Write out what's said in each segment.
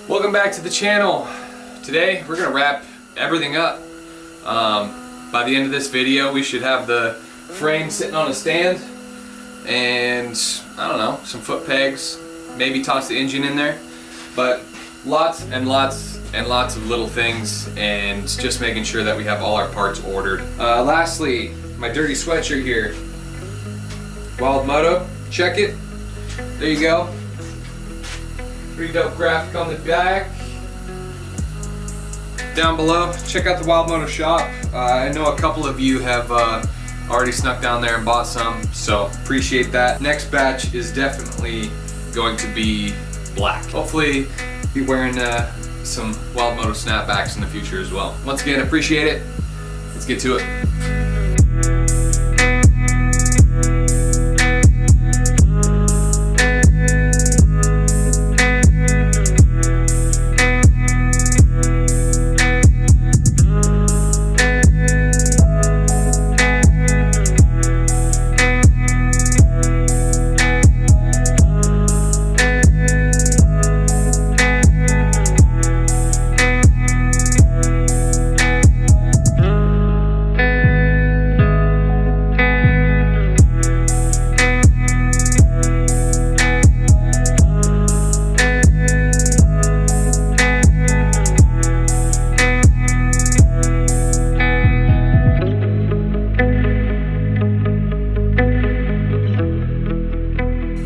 Welcome back to the channel. Today we're gonna wrap everything up. By the end of this video we should have the frame sitting on a stand and I don't know, some foot pegs, maybe toss the engine in there, but lots and lots and lots of little things and just making sure that we have all our parts ordered. Lastly, my dirty sweatshirt here, Wild Moto, check it, there you go. Pretty dope graphic on the back. Down below, check out the Wild Moto shop. I know a couple of you have already snuck down there and bought some, so appreciate that. Next batch is definitely going to be black. Hopefully be wearing some Wild Moto snapbacks in the future as well. Once again, appreciate it. Let's get to it.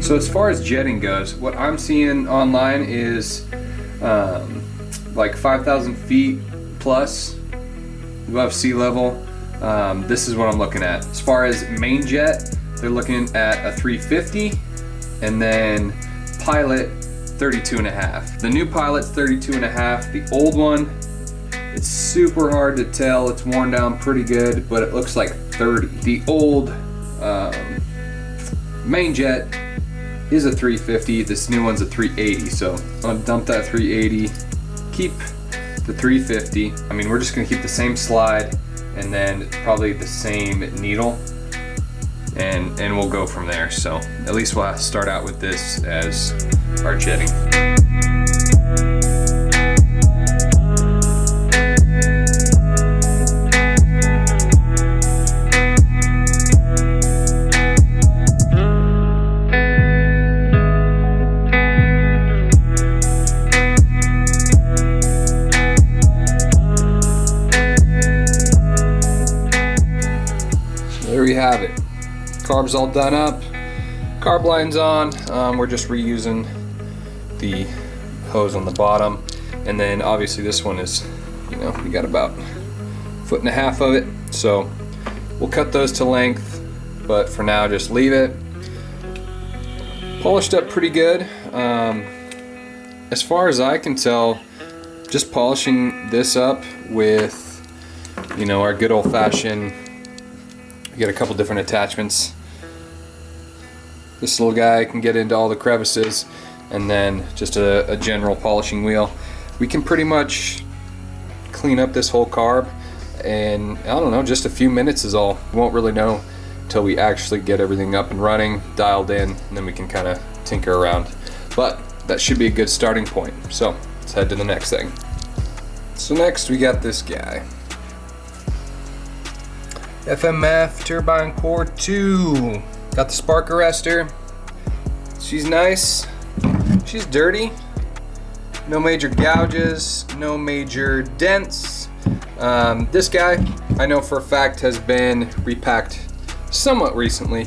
So as far as jetting goes, what I'm seeing online is like 5,000 feet plus above sea level. This is what I'm looking at. As far as main jet, they're looking at a 350 and then Pilot 32.5. The new Pilot's 32.5. The old one, it's super hard to tell. It's worn down pretty good, but it looks like 30. The old main jet is a 350, this new one's a 380, so I'm gonna dump that 380, keep the 350. I mean, we're just gonna keep the same slide and then probably the same needle, and we'll go from there. So at least we'll have to start out with this as our jetting. There we have it. Carb's all done up. Carb line's on. We're just reusing the hose on the bottom. And then obviously this one is, you know, we got about 1.5 feet of it. So we'll cut those to length, but for now just leave it. Polished up pretty good. As far as I can tell, just polishing this up with, you know, our good old-fashioned, we got a couple different attachments. This little guy can get into all the crevices, and then just a general polishing wheel. We can pretty much clean up this whole carb, and I don't know, just a few minutes is all. We won't really know until we actually get everything up and running, dialed in, and then we can kind of tinker around. But that should be a good starting point. So let's head to the next thing. So next we got this guy. FMF turbine core 2. Got the spark arrestor. She's nice. She's dirty. No major gouges, no major dents. This guy, I know for a fact, has been repacked somewhat recently.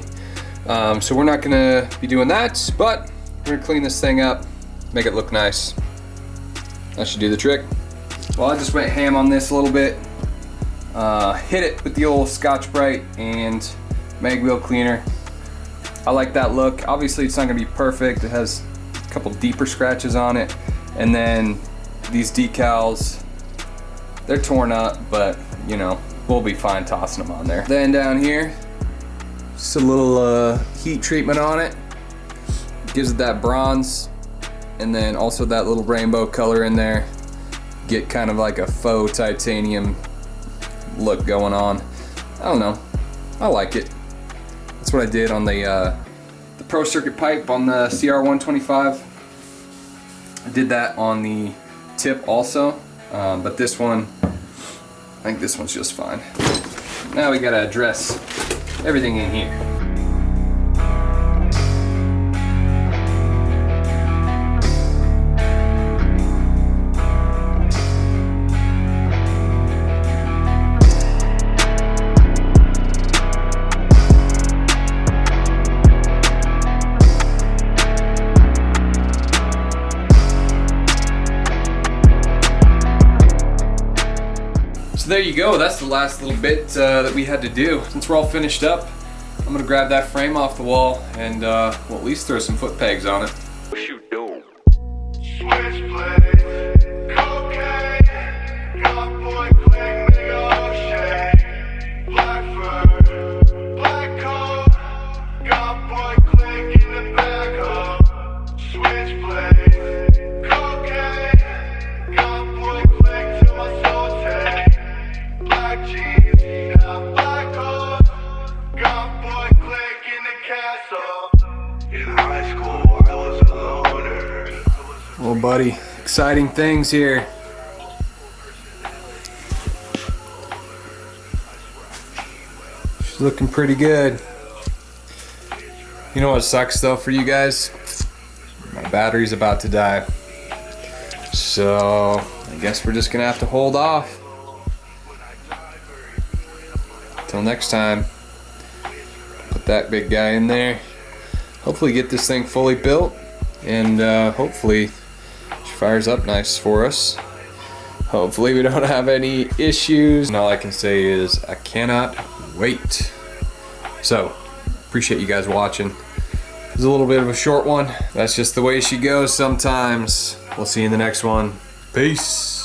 So we're not gonna be doing that, but we're gonna clean this thing up, make it look nice. That should do the trick. Well, I just went ham on this a little bit. Hit it with the old Scotch-Brite and mag wheel cleaner. I like that look. Obviously it's not gonna be perfect. It has a couple deeper scratches on it, and then these decals, they're torn up, but you know, we'll be fine tossing them on there. Then down here, just a little heat treatment on it. Gives it that bronze, and then also that little rainbow color in there. Get kind of like a faux titanium look going on. I don't know, I like it. That's what I did on the Pro Circuit pipe on the CR125. I did that on the tip also, but this one, I think this one's just fine. Now we gotta address everything in here. So there you go, that's the last little bit that we had to do. Since we're all finished up, I'm gonna grab that frame off the wall and we'll at least throw some foot pegs on it. What you do? Well, buddy, exciting things here. She's looking pretty good. You know what sucks though for you guys? My battery's about to die. So I guess we're just gonna have to hold off till next time. Put that big guy in there. Hopefully get this thing fully built, and hopefully she fires up nice for us. Hopefully we don't have any issues. And all I can say is I cannot wait. So appreciate you guys watching. It was a little bit of a short one. That's just the way she goes sometimes. We'll see you in the next one. Peace.